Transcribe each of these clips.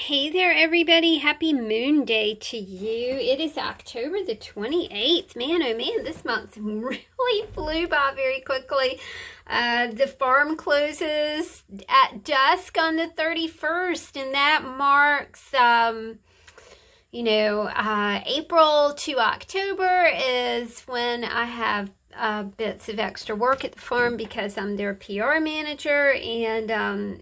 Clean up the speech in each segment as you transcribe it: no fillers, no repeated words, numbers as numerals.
Hey there, everybody. Happy Moon Day to you. It is October the 28th. Man, oh man, this month really flew by very quickly. The farm closes at dusk on the 31st, and that marks, April to October is when I have bits of extra work at the farm because I'm their PR manager, and then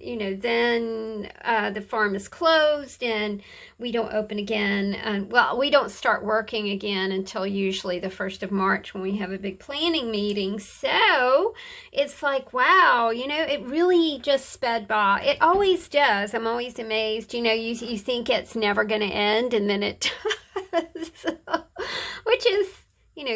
the farm is closed and we don't open again. We don't start working again until usually the 1st of March when we have a big planning meeting. So it's like, wow, it really just sped by. It always does. I'm always amazed. You think it's never going to end, and then it does, which is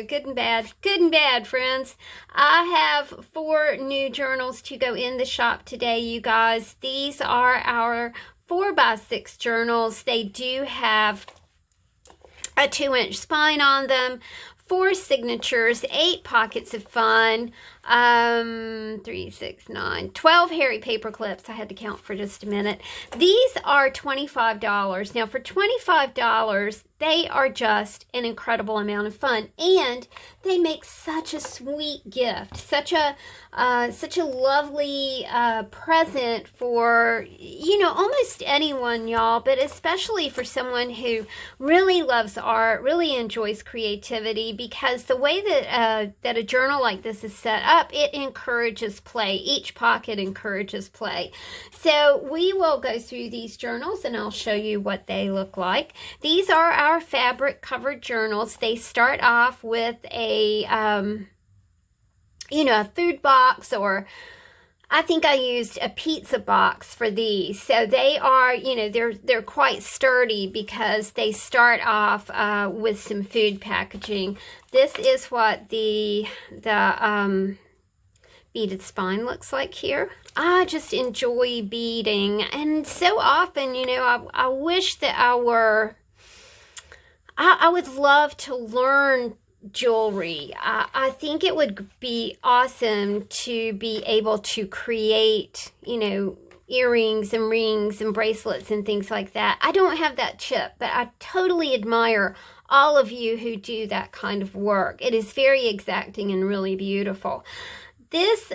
good and bad. Good and bad, friends. I have 4 new journals to go in the shop today, you guys. These are our 4x6 journals. They do have a 2-inch spine on them, 4 signatures, 8 pockets of fun, 3, 6, 9, 12 hairy paper clips. I had to count for just a minute. These are $25. Now, for $25, they are just an incredible amount of fun, and they make such a sweet gift, such a lovely present for almost anyone, y'all, but especially for someone who really loves art, really enjoys creativity, because the way that a journal like this is set up, it encourages play. Each pocket encourages play. So we will go through these journals and I'll show you what they look like. These are our fabric covered journals. They start off with a food box, or I think I used a pizza box for these. So they are, they're quite sturdy because they start off with some food packaging. This is what the beaded spine looks like here. I just enjoy beading, and so often, I wish that I would love to learn jewelry. I think it would be awesome to be able to create, earrings and rings and bracelets and things like that. I don't have that chip, but I totally admire all of you who do that kind of work. It is very exacting and really beautiful. This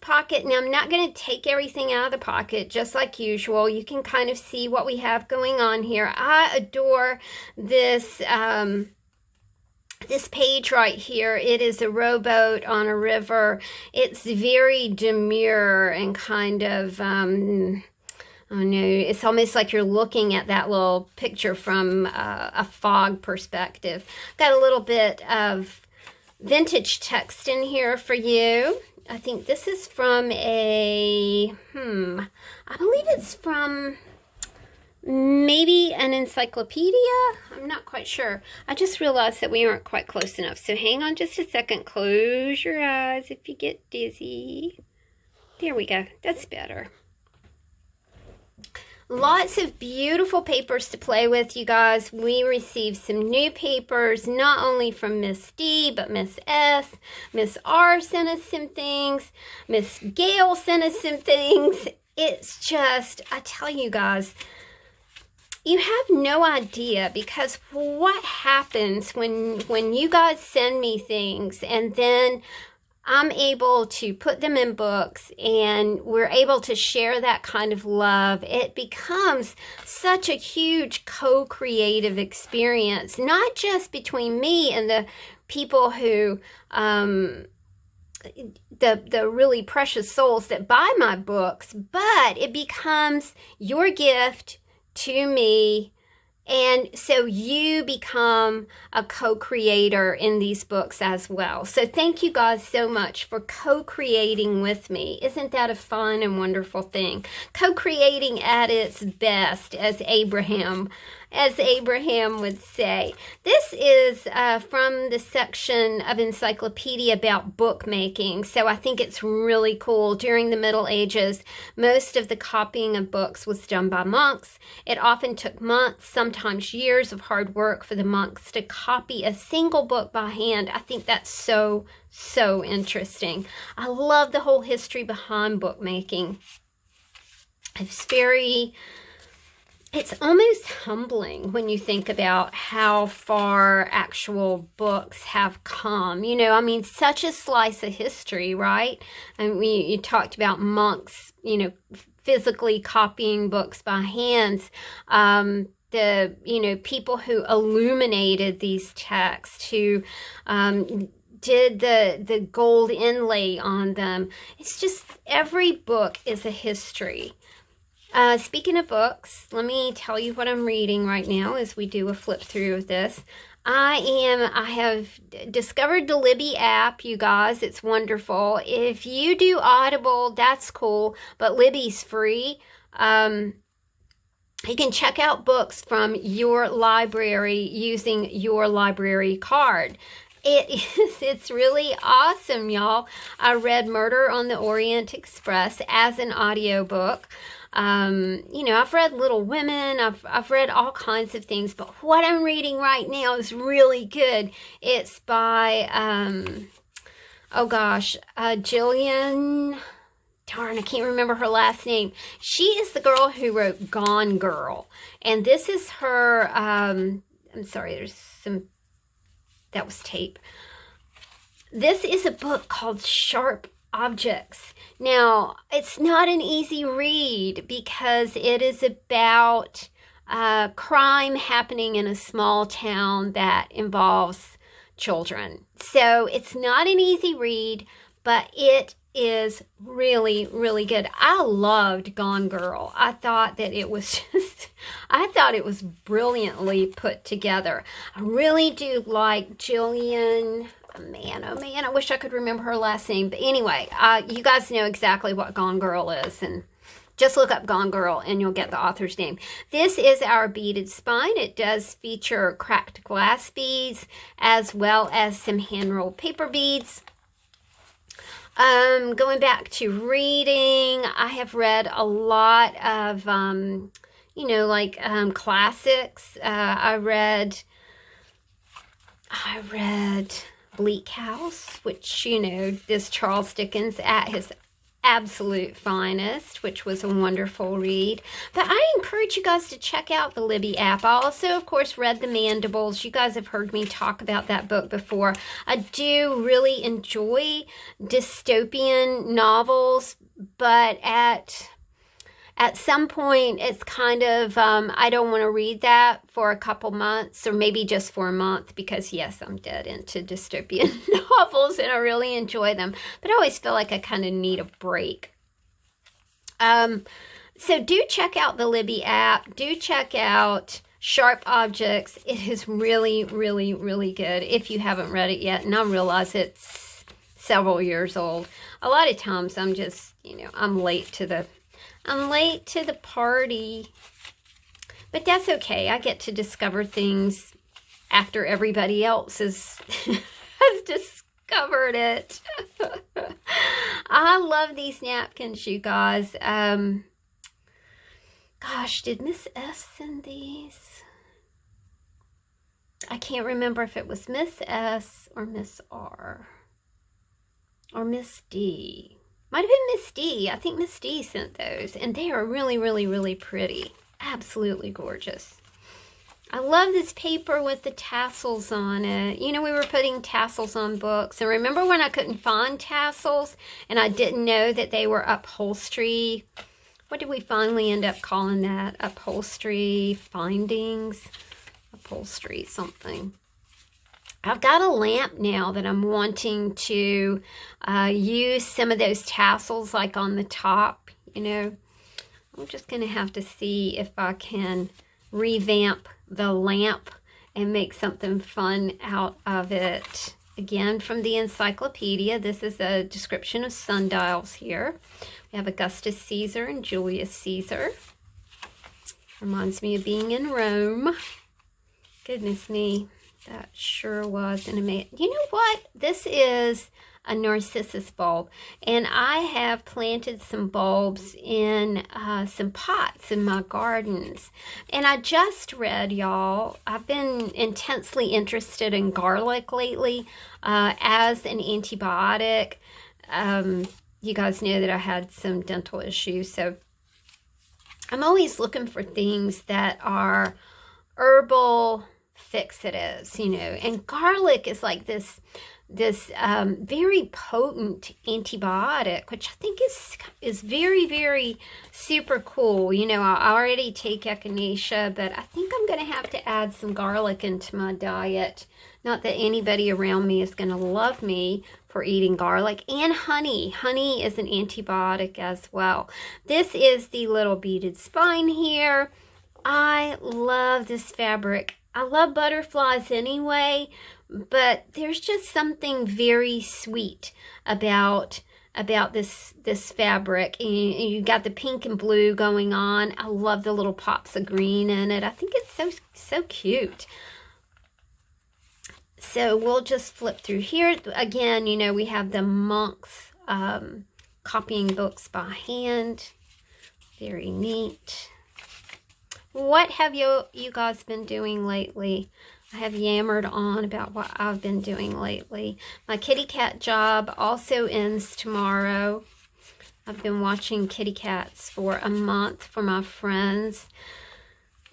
pocket, now I'm not going to take everything out of the pocket, just like usual. You can kind of see what we have going on here. I adore this this page right here. It is a rowboat on a river. It's very demure and kind of, it's almost like you're looking at that little picture from a fog perspective. Got a little bit of vintage text in here for you. I think this is from I believe it's from maybe an encyclopedia. I'm not quite sure. I just realized that we aren't quite close enough. So hang on just a second. Close your eyes if you get dizzy. There we go. That's better. Lots of beautiful papers to play with, you guys. We received some new papers, not only from Miss D, but Miss S. Miss R sent us some things. Miss Gail sent us some things. It's just, I tell you guys, you have no idea, because what happens when you guys send me things and then I'm able to put them in books and we're able to share that kind of love. It becomes such a huge co-creative experience, not just between me and the people who, the really precious souls that buy my books, but it becomes your gift to me. And so you become a co-creator in these books as well. So thank you guys so much for co-creating with me. Isn't that a fun and wonderful thing? Co-creating at its best, as Abraham would say. This is from the section of encyclopedia about bookmaking, so I think it's really cool. During the Middle Ages, most of the copying of books was done by monks. It often took months, sometimes years of hard work for the monks to copy a single book by hand. I think that's so interesting. I love the whole history behind bookmaking. It's it's almost humbling when you think about how far actual books have come. You know, I mean, such a slice of history, right? And you talked about monks, you know, physically copying books by hands. The, you know, people who illuminated these texts, who did the gold inlay on them. It's just, every book is a history. Speaking of books, let me tell you what I'm reading right now as we do a flip through of this. I have discovered the Libby app, you guys. It's wonderful. If you do Audible, that's cool, but Libby's free. You can check out books from your library using your library card. It's really awesome, y'all. I read Murder on the Orient Express as an audiobook. You know, I've read Little Women, I've read all kinds of things, but what I'm reading right now is really good. It's by, Jillian, darn, I can't remember her last name. She is the girl who wrote Gone Girl, and this is her, I'm sorry, there's some, that was tape. This is a book called Sharp Objects. Now, it's not an easy read because it is about crime happening in a small town that involves children. So it's not an easy read, but it is really, really good. I loved Gone Girl. I thought that it was just, I thought it was brilliantly put together. I really do like Jillian. Man, oh man, I wish I could remember her last name. But anyway, you guys know exactly what Gone Girl is, and just look up Gone Girl and you'll get the author's name. This is Our Beaded Spine. It does feature cracked glass beads as well as some hand-rolled paper beads. Going back to reading, I have read a lot of, you know, like classics. I read Bleak House, which, you know, is Charles Dickens at his absolute finest, which was a wonderful read. But I encourage you guys to check out the Libby app. I also, of course, read The Mandibles. You guys have heard me talk about that book before. I do really enjoy dystopian novels, but at some point, it's kind of, I don't want to read that for a couple months, or maybe just for a month, because yes, I'm dead into dystopian novels and I really enjoy them, but I always feel like I kind of need a break. So do check out the Libby app. Do check out Sharp Objects. It is really, really, really good if you haven't read it yet, and I realize it's several years old. A lot of times I'm just, you know, I'm late to the party, but that's okay. I get to discover things after everybody else has discovered it. I love these napkins, you guys. Gosh, did Miss S send these? I can't remember if it was Miss S or Miss R or Miss D. Might have been Miss D. I think Miss D sent those. And they are really, really, really pretty. Absolutely gorgeous. I love this paper with the tassels on it. You know, we were putting tassels on books. And remember when I couldn't find tassels and I didn't know that they were upholstery? What did we finally end up calling that? Upholstery findings? Upholstery something. I've got a lamp now that I'm wanting to use some of those tassels like on the top, you know. I'm just going to have to see if I can revamp the lamp and make something fun out of it. Again, from the encyclopedia, this is a description of sundials here. We have Augustus Caesar and Julius Caesar. Reminds me of being in Rome. Goodness me. That sure was an amazing. You know what? This is a narcissus bulb, and I have planted some bulbs in some pots in my gardens. And I just read, y'all, I've been intensely interested in garlic lately as an antibiotic. You guys know that I had some dental issues, so I'm always looking for things that are herbal fixatives, you know, and garlic is like this very potent antibiotic, which I think is very, very super cool. You know, I already take echinacea, but I think I'm going to have to add some garlic into my diet. Not that anybody around me is going to love me for eating garlic. And honey. Honey is an antibiotic as well. This is the little beaded spine here. I love this fabric. I love butterflies anyway, but there's just something very sweet about this fabric. And you got the pink and blue going on. I love the little pops of green in it. I think it's so cute. So we'll just flip through here. Again, you know, we have the monks copying books by hand. Very neat. What have you guys been doing lately? I have yammered on about what I've been doing lately. My kitty cat job also ends tomorrow. I've been watching kitty cats for a month for my friends.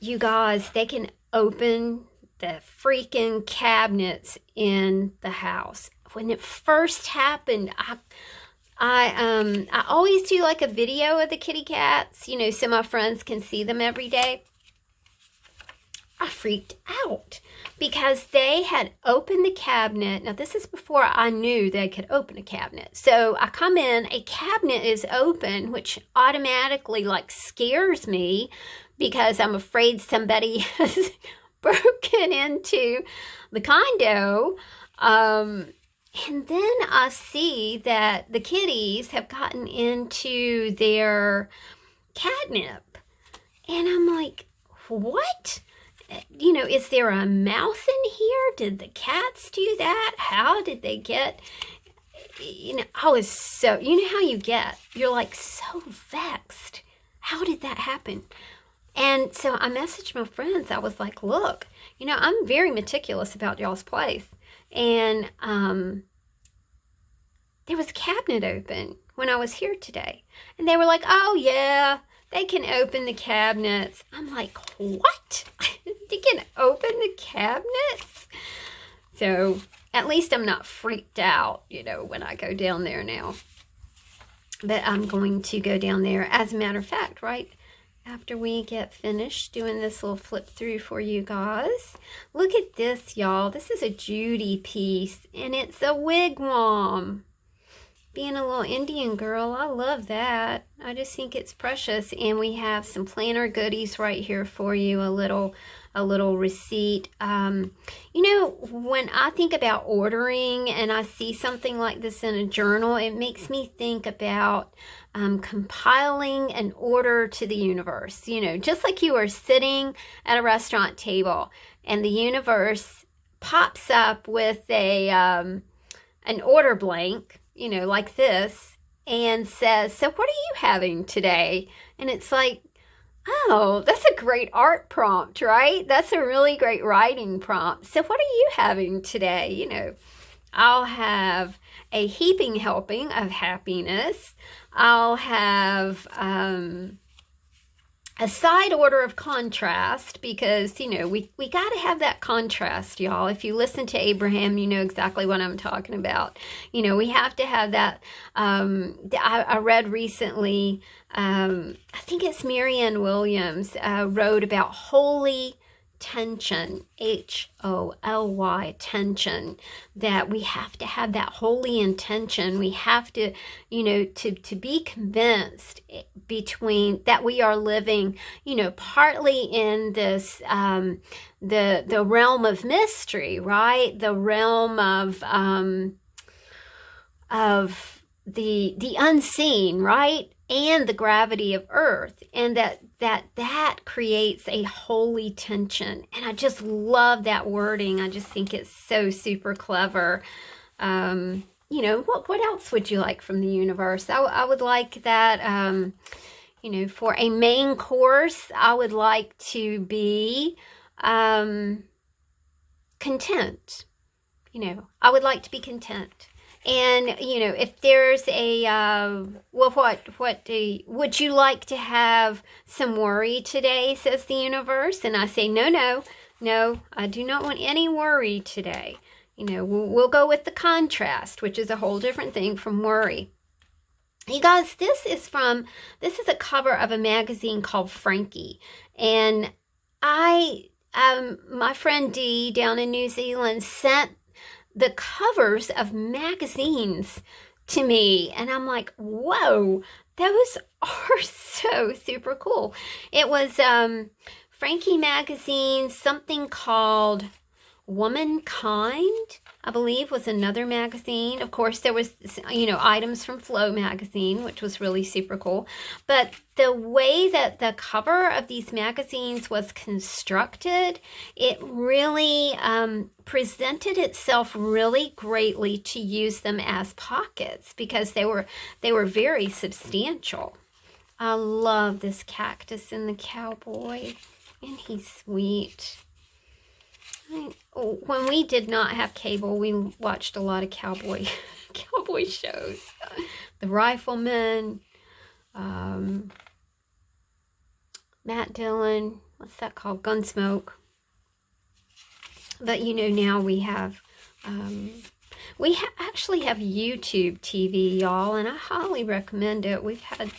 You guys, they can open the freaking cabinets in the house. When it first happened, I always do like a video of the kitty cats, you know, so my friends can see them every day. I freaked out because they had opened the cabinet. Now, this is before I knew they could open a cabinet. So I come in, a cabinet is open, which automatically like scares me because I'm afraid somebody has broken into the condo. And then I see that the kitties have gotten into their catnip. And I'm like, what? You know, is there a mouse in here? Did the cats do that? How did they get? You know, I was so, you know how you get, you're like so vexed. How did that happen? And so I messaged my friends. I was like, look, you know, I'm very meticulous about y'all's place. And there was a cabinet open when I was here today. And they were like, oh, yeah, they can open the cabinets. I'm like, what? They can open the cabinets? So at least I'm not freaked out, you know, when I go down there now. But I'm going to go down there, as a matter of fact, right after we get finished doing this little flip through for you guys. Look at this, y'all. This is a Judy piece, and it's a wigwam. Being a little Indian girl, I love that. I just think it's precious. And we have some planner goodies right here for you, a little receipt. You know, when I think about ordering and I see something like this in a journal, it makes me think about compiling an order to the universe. You know, just like you are sitting at a restaurant table and the universe pops up with a an order blank, you know, like this, and says, so what are you having today? And it's like, oh, that's a great art prompt, right? That's a really great writing prompt. So what are you having today? You know, I'll have a heaping helping of happiness. I'll have a side order of contrast, because, you know, we got to have that contrast, y'all. If you listen to Abraham, you know exactly what I'm talking about. You know, we have to have that. I read recently, I think it's Marianne Williams, wrote about holy tension, Holy tension, that we have to have that holy intention. We have to, you know, to be convinced between that we are living, you know, partly in this the realm of mystery, right? The realm of the unseen, right? And the gravity of Earth, and that creates a holy tension. And I just love that wording. I just think it's so super clever. You know, what else would you like from the universe? I would like that, you know, for a main course, I would like to be content. You know, I would like to be content. And, you know, if there's a, well, would you like to have some worry today, says the universe? And I say, no, I do not want any worry today. You know, we'll go with the contrast, which is a whole different thing from worry. You guys, this is a cover of a magazine called Frankie. And my friend Dee down in New Zealand sent the covers of magazines to me, and I'm like, whoa, those are so super cool. It was Frankie magazine, something called Womankind, I believe, was another magazine. Of course, there was, you know, items from Flow magazine, which was really super cool. But the way that the cover of these magazines was constructed, it really presented itself really greatly to use them as pockets, because they were very substantial. I love this cactus and the cowboy, and he's sweet. When we did not have cable, we watched a lot of cowboy shows. The Rifleman, Matt Dillon, what's that called? Gunsmoke. But you know, now we have, actually have YouTube TV, y'all, and I highly recommend it. We've had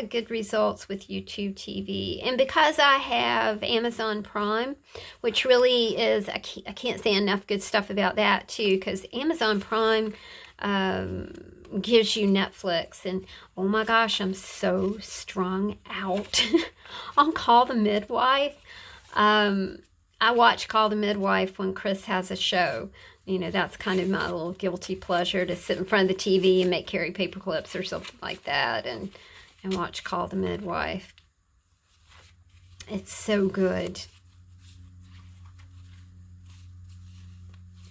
good results with YouTube TV. And because I have Amazon Prime, which really is, I can't say enough good stuff about that too, because Amazon Prime gives you Netflix. And oh my gosh, I'm so strung out on Call the Midwife. I watch Call the Midwife when Chris has a show. You know, that's kind of my little guilty pleasure, to sit in front of the TV and make Carrie paper clips or something like that, and watch Call the Midwife. It's so good.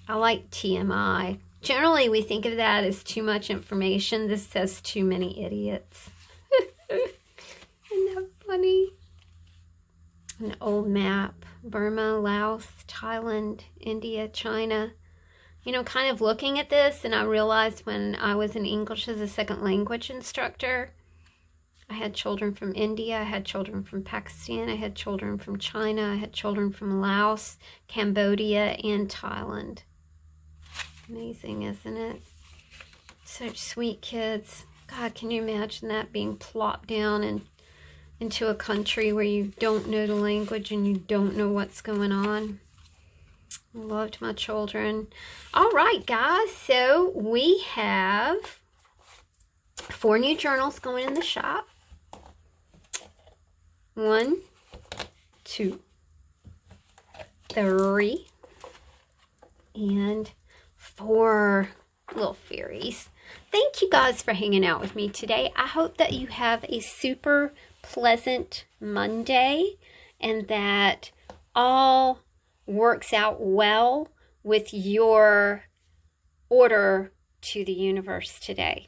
I like TMI. Generally, we think of that as too much information. This says too many idiots. Isn't that funny? An old map. Burma, Laos, Thailand, India, China. You know, kind of looking at this, and I realized when I was in English as a second language instructor, I had children from India, I had children from Pakistan, I had children from China, I had children from Laos, Cambodia, and Thailand. Amazing, isn't it? Such sweet kids. God, can you imagine that, being plopped down into a country where you don't know the language and you don't know what's going on? I loved my children. All right, guys, so we have 4 new journals going in the shop. 1, 2, 3, and 4 little fairies. Thank you guys for hanging out with me today. I hope that you have a super pleasant Monday, and that all works out well with your order to the universe today.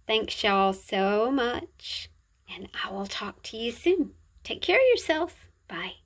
Thanks y'all so much, and I will talk to you soon. Take care of yourself. Bye.